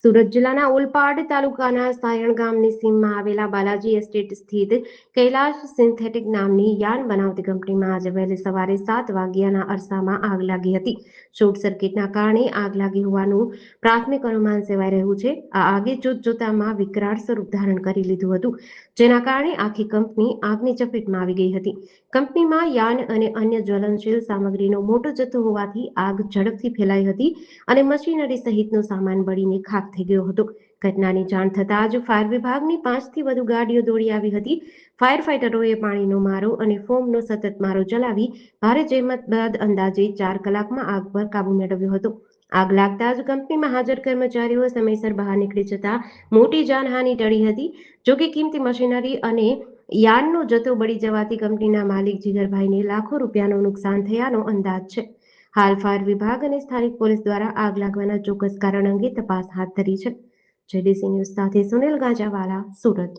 સુરત જિલ્લાના ઓલપાડ તાલુકાના સાયણ ગામની સીમમાં આવેલા બાલાજી એસ્ટેટ સ્થિત કૈલાશ સિન્થેટિક નામની યાન બનાવતી કંપનીમાં આજે વહેલી સવારે 7 વાગ્યાના અરસામાં આગ લાગી હતી. શોર્ટ સર્કિટના કારણે આગ લાગી હોવાનું પ્રાથમિક અનુમાન સેવાઈ રહ્યું છે. આ આગે જોતજોતામાં વિકરાળ સ્વરૂપ ધારણ કરી લીધું હતું, જેના કારણે આખી કંપની આગની ચપેટમાં આવી ગઈ હતી. કંપનીમાં યાન અને અન્ય જ્વલનશીલ સામગ્રીનો મોટો જથ્થો હોવાથી આગ ઝડપથી ફેલાઈ હતી અને મશીનરી સહિતનો સામાન બળીને ખાખ થઈ ગયો હતો. ઘટનાની જાણ થતાં જ ફાયર વિભાગની 5થી વધુ ગાડીઓ દોડી આવી હતી. ફાયર ફાઈટરોએ પાણીનો મારો અને ફોમનો સતત મારો ચલાવી ભારે જહેમત બાદ અંદાજે 4 કલાકમાં આગ પર કાબુ મેળવ્યો હતો. આગ લાગતા જ કંપનીમાં હાજર કર્મચારીઓ સમયસર બહાર નીકળી જતા મોટી જાનહાનિ ટળી હતી. જોકે કિંમતી મશીનરી અને યાનનો જથ્થો બળી જવાથી કંપનીના માલિક જીગરભાઈને લાખો રૂપિયાનું નુકસાન થયાનો અંદાજ છે. હાલ ફાયર વિભાગ અને સ્થાનિક પોલીસ દ્વારા આગ લાગવાના ચોક્કસ કારણ અંગે તપાસ હાથ ધરી છે. જેડીસી ન્યૂઝ સાથે સુનિલ ગાંજાવાલા, સુરત.